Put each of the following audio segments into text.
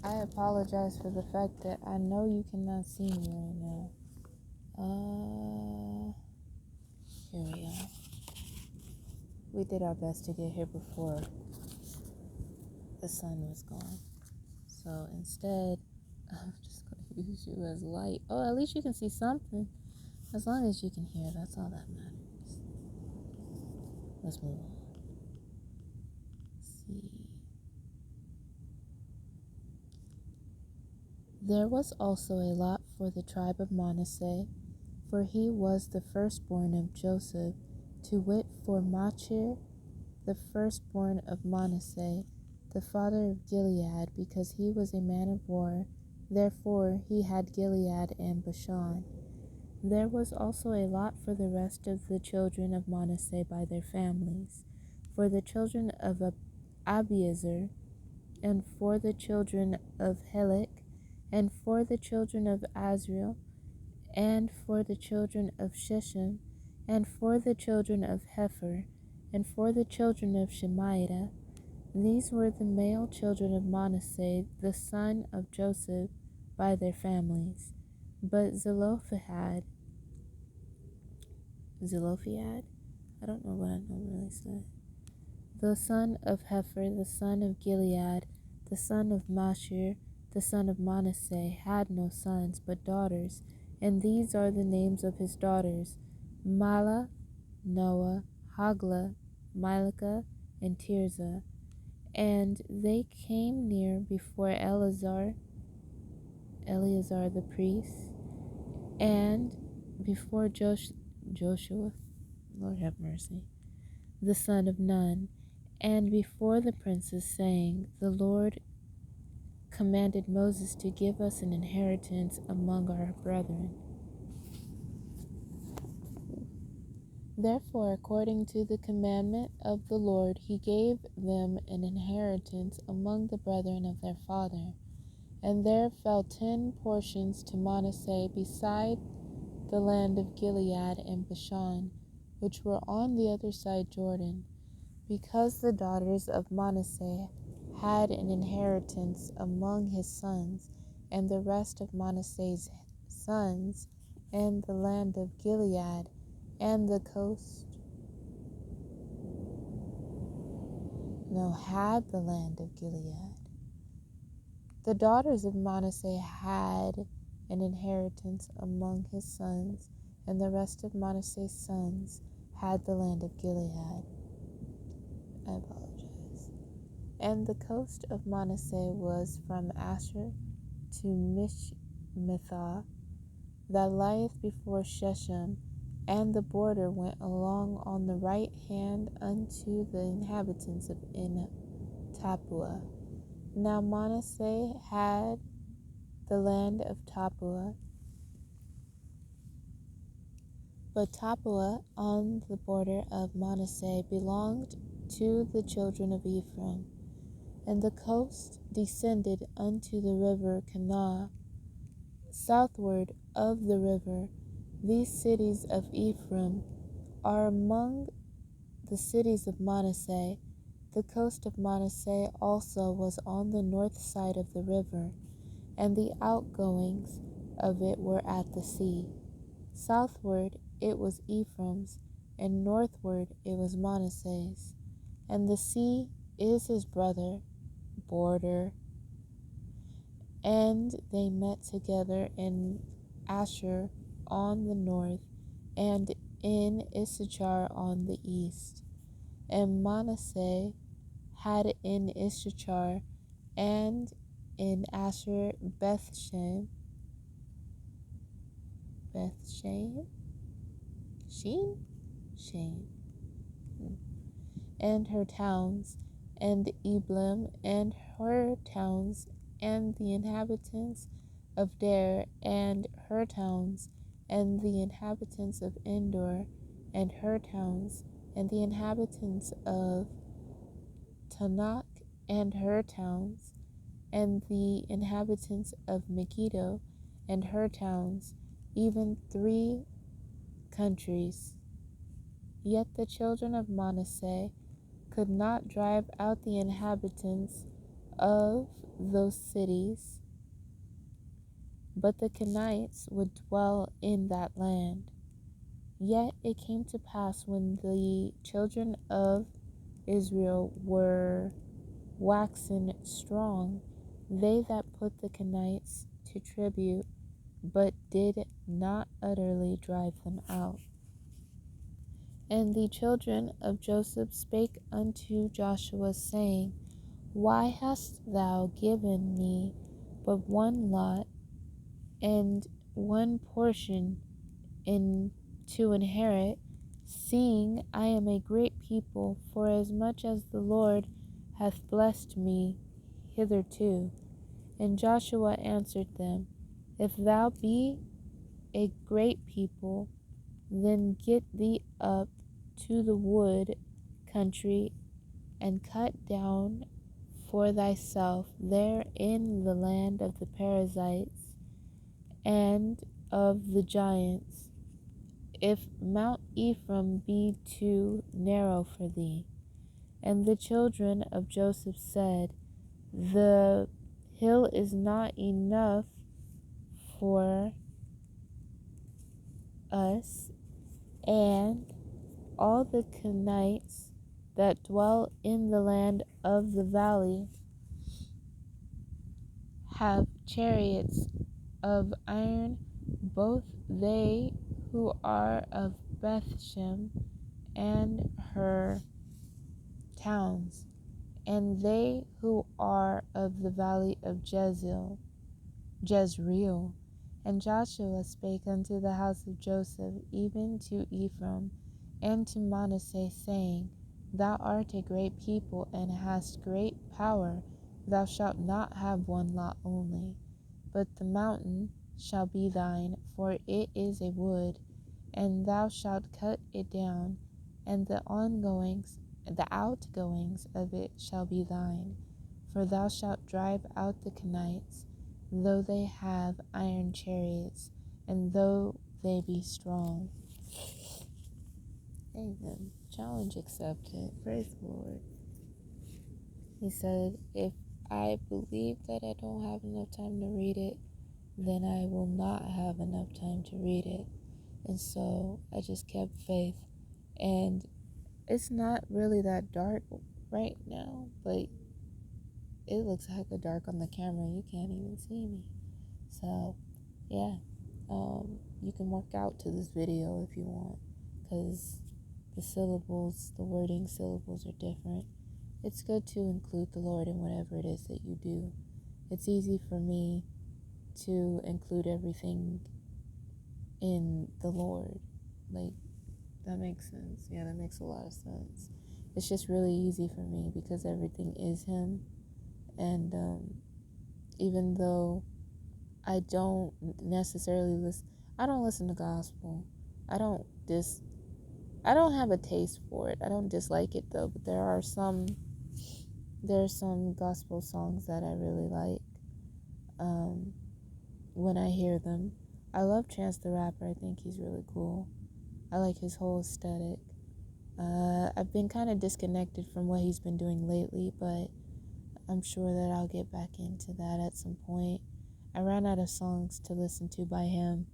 I apologize for the fact that I know you cannot see me right now. Here we are. We did our best to get here before the sun was gone. So instead, I'm just going to use you as light. Oh, at least you can see something. As long as you can hear, that's all that matters. Let's move on. Let's see. There was also a lot for the tribe of Manasseh, for he was the firstborn of Joseph, to wit, for Machir, the firstborn of Manasseh, the father of Gilead, because he was a man of war. Therefore he had Gilead and Bashan. There was also a lot for the rest of the children of Manasseh by their families, for the children of Abiezer, and for the children of Helek, and for the children of Azriel, and for the children of Sheshem, and for the children of Hepher, and for the children of Shemaiah. These were the male children of Manasseh, the son of Joseph, by their families. But Zelophehad, I don't know what I normally say, the son of Hepher, the son of Gilead, the son of Machir, the son of Manasseh, had no sons, but daughters, and these are the names of his daughters: Mahlah, Noah, Hagla, Milcah, and Tirzah. And they came near before Eleazar the priest, and before Joshua, Lord have mercy, the son of Nun, and before the princes, saying, The Lord commanded Moses to give us an inheritance among our brethren. Therefore, according to the commandment of the Lord, he gave them an inheritance among the brethren of their father. And there fell 10 portions to Manasseh beside the land of Gilead and Bashan, which were on the other side Jordan, because the daughters of Manasseh had an inheritance among his sons, and the rest of Manasseh's sons, and the land of Gilead, and the coast, had the land of Gilead. The daughters of Manasseh had an inheritance among his sons, and the rest of Manasseh's sons had the land of Gilead. I apologize. And the coast of Manasseh was from Asher to Mishmethah, that lieth before Shechem, and the border went along on the right hand unto the inhabitants of En Tappuah. Now Manasseh had the land of Tappuah, but Tappuah on the border of Manasseh belonged to the children of Ephraim. And the coast descended unto the river Kanah, southward of the river. These cities of Ephraim are among the cities of Manasseh. The coast of Manasseh also was on the north side of the river, and the outgoings of it were at the sea. Southward it was Ephraim's, and northward it was Manasseh's. And the sea is his brother, border. And they met together in Asher on the north, and in Issachar on the east. And Manasseh had in Issachar and in Asher Bethshem, Sheen, and her towns, and Eblim and her towns, and the inhabitants of Dar and her towns, and the inhabitants of Endor and her towns, and the inhabitants of Tanakh and her towns, and the inhabitants of Megiddo and her towns, even 3 countries. Yet the children of Manasseh could not drive out the inhabitants of those cities, but the Kenites would dwell in that land. Yet it came to pass when the children of Israel were waxen strong, they that put the Kenites to tribute, but did not utterly drive them out. And the children of Joseph spake unto Joshua, saying, Why hast thou given me but one lot and one portion to inherit, seeing I am a great people, forasmuch as the Lord hath blessed me hitherto? And Joshua answered them, If thou be a great people, then get thee up to the wood country, and cut down for thyself there in the land of the Perizzites and of the giants, if Mount Ephraim be too narrow for thee. And the children of Joseph said, The hill is not enough for us, and all the Kenites that dwell in the land of the valley have chariots of iron, both they who are of Bethshem and her towns, and they who are of the valley of Jezreel. And Joshua spake unto the house of Joseph, even to Ephraim, and to Manasseh, saying, Thou art a great people, and hast great power. Thou shalt not have one lot only, but the mountain shall be thine, for it is a wood, and thou shalt cut it down, and the outgoings of it shall be thine. For thou shalt drive out the Kenites, though they have iron chariots, and though they be strong. Amen. Challenge accepted. Praise the Lord. He said, if I believe that I don't have enough time to read it, then I will not have enough time to read it. And so I just kept faith. And it's not really that dark right now, but it looks hecka dark on the camera. You can't even see me. So, yeah. You can work out to this video if you want, because the wording syllables are different. It's good to include the Lord in whatever it is that you do. It's easy for me to include everything in the Lord. Like, that makes sense. Yeah, that makes a lot of sense. It's just really easy for me because everything is Him. And even though I don't necessarily I don't listen to gospel. I don't have a taste for it. I don't dislike it though, but there are some gospel songs that I really like when I hear them. I love Chance the Rapper. I think he's really cool. I like his whole aesthetic. I've been kind of disconnected from what he's been doing lately, but I'm sure that I'll get back into that at some point. I ran out of songs to listen to by him,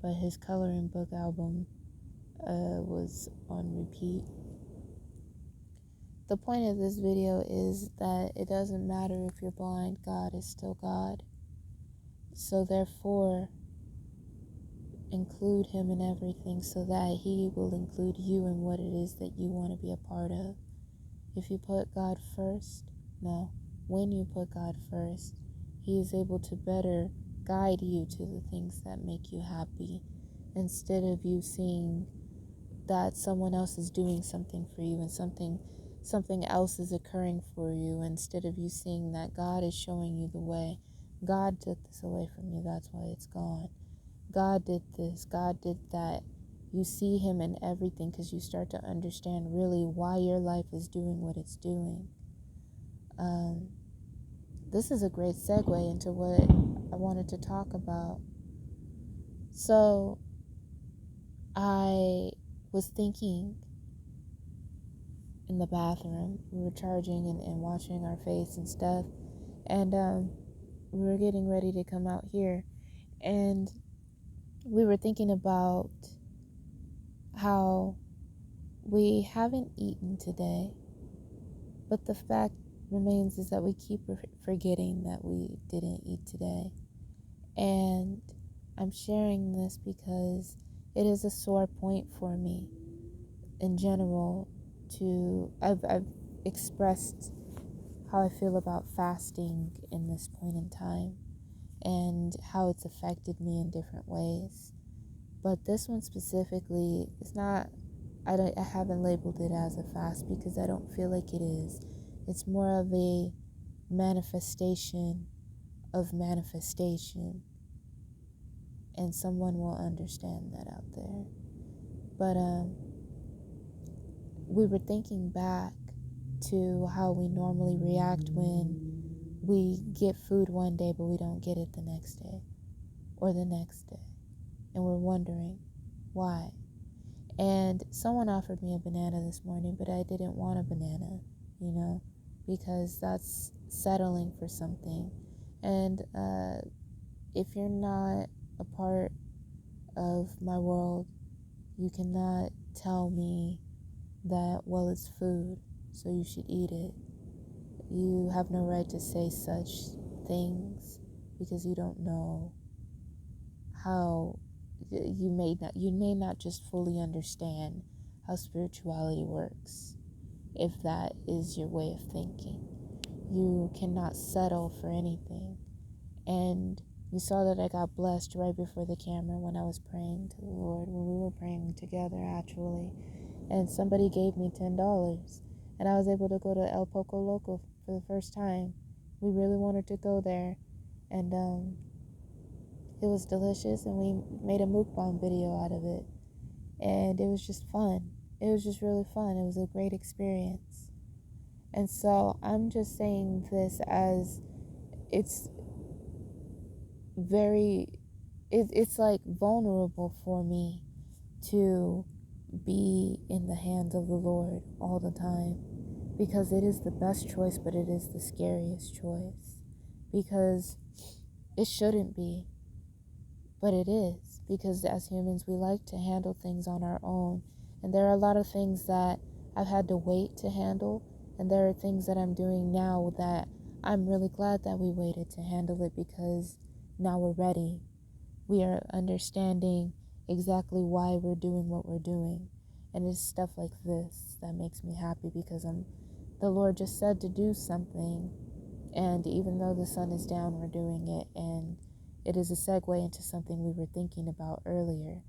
but his Coloring Book album was on repeat. The point of this video is that it doesn't matter if you're blind, God is still God. So therefore, include Him in everything so that He will include you in what it is that you want to be a part of. If you put God first, when you put God first, He is able to better guide you to the things that make you happy, instead of you seeing that someone else is doing something for you and something else is occurring for you, instead of you seeing that God is showing you the way. God took this away from you, that's why it's gone. God did this, God did that. You see Him in everything because you start to understand really why your life is doing what it's doing. This is a great segue into what I wanted to talk about. So, I was thinking in the bathroom. We were charging and washing our face and stuff. And we were getting ready to come out here, and we were thinking about how we haven't eaten today, but the fact remains is that we keep forgetting that we didn't eat today. And I'm sharing this because it is a sore point for me in general. I've expressed how I feel about fasting in this point in time and how it's affected me in different ways. But this one specifically is not, I haven't labeled it as a fast because I don't feel like it is. It's more of a manifestation of manifestation, and someone will understand that out there. But we were thinking back to how we normally react when we get food one day but we don't get it the next day or the next day, and we're wondering why. And someone offered me a banana this morning, but I didn't want a banana, because that's settling for something. And if you're not a part of my world, you cannot tell me that, well, it's food, so you should eat it. You have no right to say such things because you don't know how you may not just fully understand how spirituality works. If that is your way of thinking, you cannot settle for anything. And you saw that I got blessed right before the camera when I was praying to the Lord, when we were praying together actually, and somebody gave me $10, and I was able to go to El Poco Loco for the first time. We really wanted to go there, and it was delicious, and we made a mukbang video out of it, and it was just fun. It was just really fun. It was a great experience. And so I'm just saying this as it's it's like vulnerable for me to be in the hands of the Lord all the time, because it is the best choice, but it is the scariest choice, because it shouldn't be, but it is, because as humans we like to handle things on our own, and there are a lot of things that I've had to wait to handle, and there are things that I'm doing now that I'm really glad that we waited to handle it, because now we're ready. We are understanding exactly why we're doing what we're doing. And it's stuff like this that makes me happy, because the Lord just said to do something, and even though the sun is down, we're doing it. And it is a segue into something we were thinking about earlier.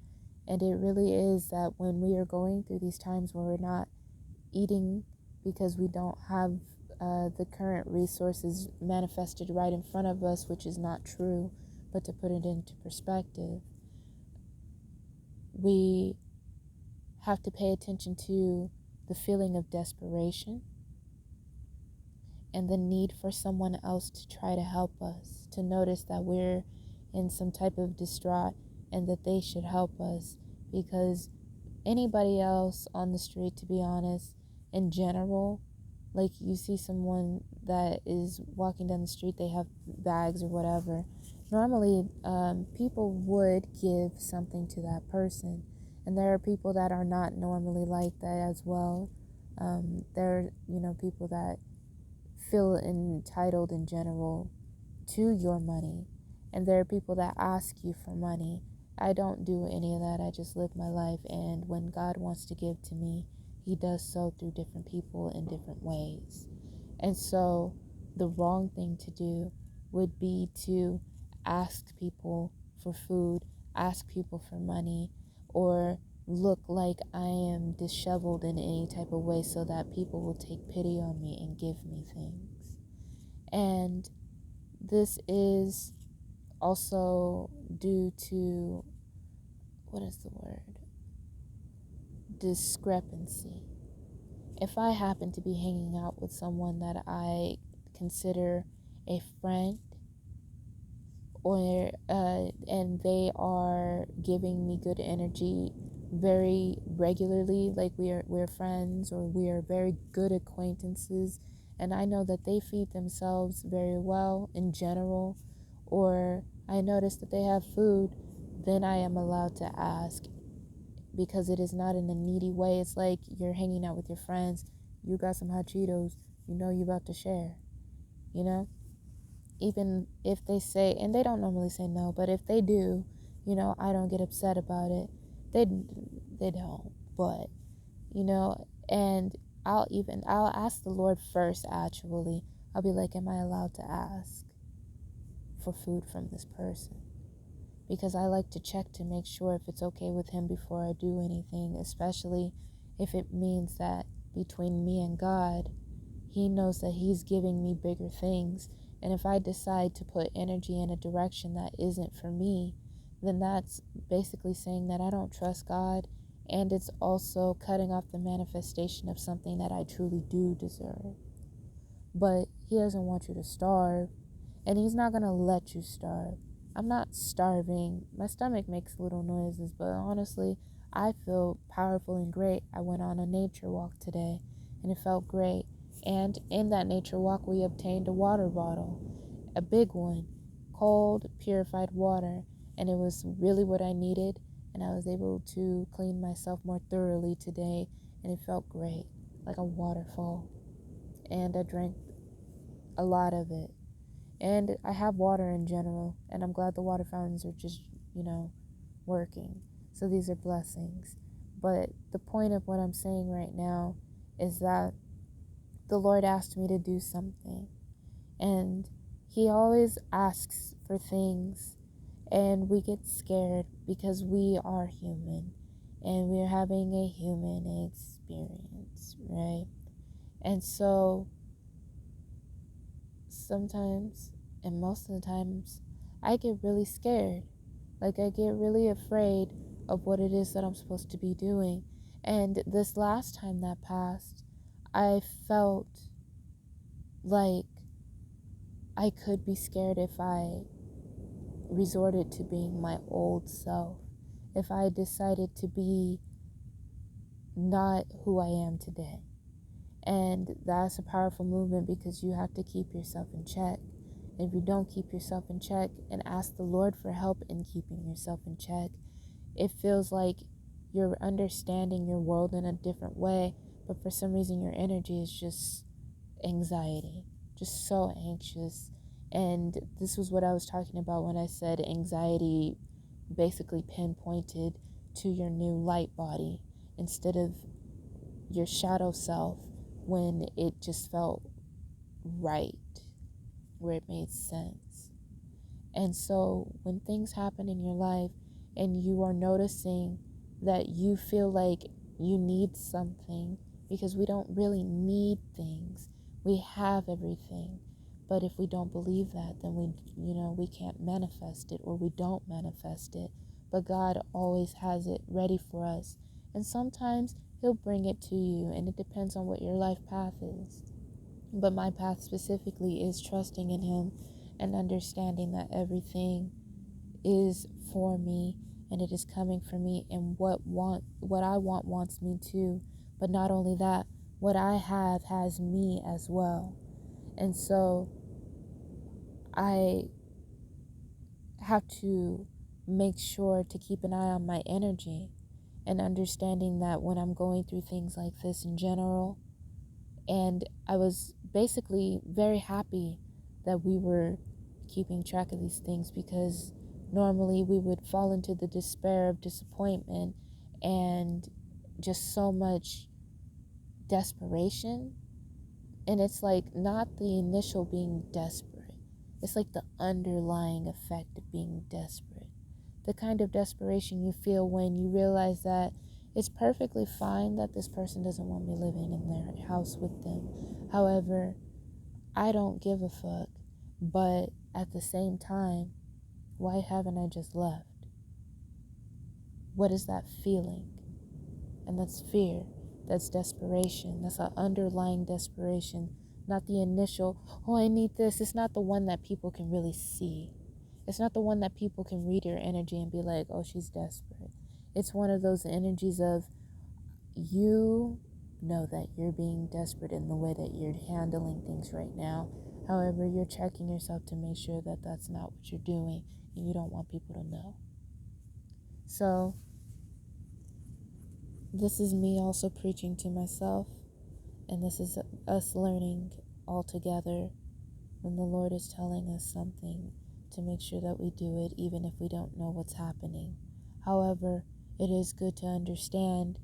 And it really is that when we are going through these times where we're not eating because we don't have the current resources manifested right in front of us, which is not true, but to put it into perspective, we have to pay attention to the feeling of desperation and the need for someone else to try to help us, to notice that we're in some type of distraught and that they should help us, because anybody else on the street, to be honest, in general, like you see someone that is walking down the street, they have bags or whatever, normally people would give something to that person, and there are people that are not normally like that as well. There are people that feel entitled in general to your money, and there are people that ask you for money. I don't do any of that. I just live my life, and when God wants to give to me, he does so through different people in different ways. And so the wrong thing to do would be to ask people for food, ask people for money, or look like I am disheveled in any type of way so that people will take pity on me and give me things. And this is also due to, what is the word? Discrepancy. If I happen to be hanging out with someone that I consider a friend, or and they are giving me good energy very regularly, like we're friends or we are very good acquaintances, and I know that they feed themselves very well in general, or I notice that they have food, then I am allowed to ask, because it is not in a needy way. It's like you're hanging out with your friends, you got some hot Cheetos, you know you're about to share, you know? Even if they say, and they don't normally say no, but if they do, I don't get upset about it. They don't, but and I'll ask the Lord first. Actually, I'll be like, am I allowed to ask for food from this person? Because I like to check to make sure if it's okay with him before I do anything, especially if it means that between me and God, he knows that he's giving me bigger things. And if I decide to put energy in a direction that isn't for me, then that's basically saying that I don't trust God. And it's also cutting off the manifestation of something that I truly do deserve. But he doesn't want you to starve. And he's not going to let you starve. I'm not starving. My stomach makes little noises, but honestly, I feel powerful and great. I went on a nature walk today, and it felt great. And in that nature walk, we obtained a water bottle, a big one, cold, purified water, and it was really what I needed. And I was able to clean myself more thoroughly today, and it felt great, like a waterfall. And I drank a lot of it. And I have water in general, and I'm glad the water fountains are just, working. So these are blessings. But the point of what I'm saying right now is that the Lord asked me to do something. And He always asks for things, and we get scared because we are human and we're having a human experience, right? And so sometimes, and most of the times, I get really scared. Like, I get really afraid of what it is that I'm supposed to be doing. And this last time that passed, I felt like I could be scared if I resorted to being my old self, if I decided to be not who I am today. And that's a powerful movement because you have to keep yourself in check. If you don't keep yourself in check and ask the Lord for help in keeping yourself in check, it feels like you're understanding your world in a different way, but for some reason your energy is just anxiety, just so anxious. And this was what I was talking about when I said anxiety basically pinpointed to your new light body instead of your shadow self, when it just felt right, where it made sense. And so when things happen in your life and you are noticing that you feel like you need something, because we don't really need things, we have everything. But if we don't believe that, then we can't manifest it, or we don't manifest it. But God always has it ready for us. And sometimes He'll bring it to you, and it depends on what your life path is. But my path specifically is trusting in Him and understanding that everything is for me and it is coming for me, and what I want wants me too. But not only that, what I have has me as well. And so I have to make sure to keep an eye on my energy, and understanding that when I'm going through things like this in general. And I was basically very happy that we were keeping track of these things, because normally we would fall into the despair of disappointment and just so much desperation. And it's like not the initial being desperate, it's like the underlying effect of being desperate. The kind of desperation you feel when you realize that it's perfectly fine that this person doesn't want me living in their house with them. However, I don't give a fuck. But at the same time, why haven't I just left? What is that feeling? And that's fear. That's desperation. That's an underlying desperation. Not the initial, oh, I need this. It's not the one that people can really see. It's not the one that people can read your energy and be like, oh, she's desperate. It's one of those energies of you know that you're being desperate in the way that you're handling things right now. However, you're checking yourself to make sure that that's not what you're doing and you don't want people to know. So, this is me also preaching to myself, and this is us learning all together when the Lord is telling us something to make sure that we do it even if we don't know what's happening. However, it is good to understand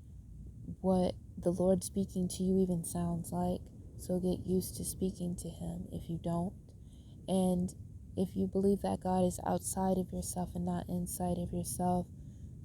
what the Lord speaking to you even sounds like. So get used to speaking to Him if you don't. And if you believe that God is outside of yourself and not inside of yourself,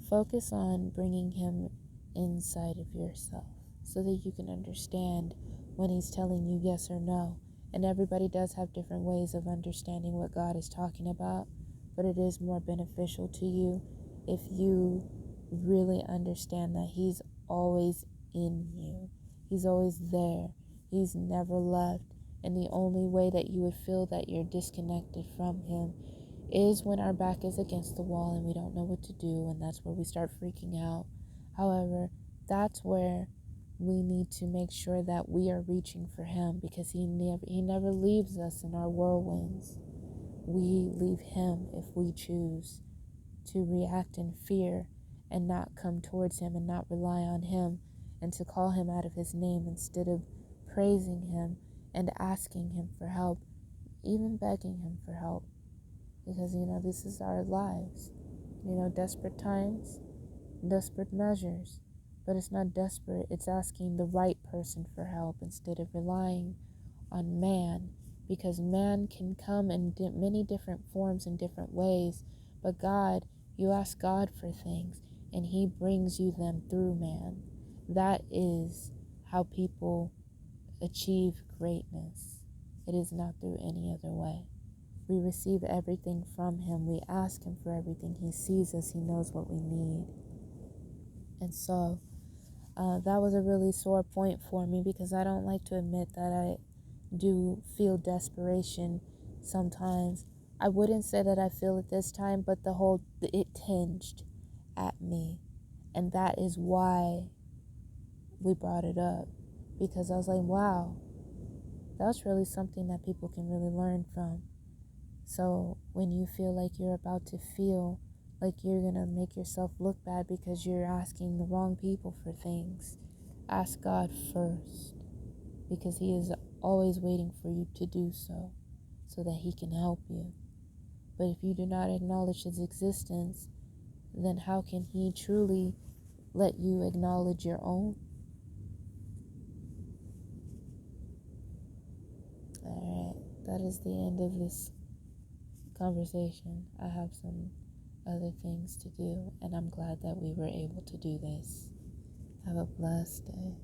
focus on bringing Him inside of yourself so that you can understand when He's telling you yes or no. And everybody does have different ways of understanding what God is talking about, but it is more beneficial to you if you really understand that He's always in you. He's always there. He's never left. And the only way that you would feel that you're disconnected from Him is when our back is against the wall and we don't know what to do, and that's where we start freaking out. However, that's where we need to make sure that we are reaching for Him, because He never leaves us in our whirlwinds. We leave Him if we choose to react in fear and not come towards Him and not rely on Him, and to call Him out of His name instead of praising Him and asking Him for help, even begging Him for help. Because, this is our lives. Desperate times, desperate measures. But it's not desperate, it's asking the right person for help instead of relying on man. Because man can come in many different forms and different ways. But God, you ask God for things, and He brings you them through man. That is how people achieve greatness. It is not through any other way. We receive everything from Him. We ask Him for everything. He sees us. He knows what we need. And so that was a really sore point for me, because I don't like to admit that I do feel desperation sometimes. I wouldn't say that I feel it this time, but it tinged at me. And that is why we brought it up. Because I was like, wow, that's really something that people can really learn from. So when you feel like you're about to feel like you're going to make yourself look bad because you're asking the wrong people for things, ask God first, because He is always waiting for you to do so that He can help you. But if you do not acknowledge His existence, then how can He truly let you acknowledge your own? Alright, that is the end of this conversation. I have some other things to do, and I'm glad that we were able to do this. Have a blessed day.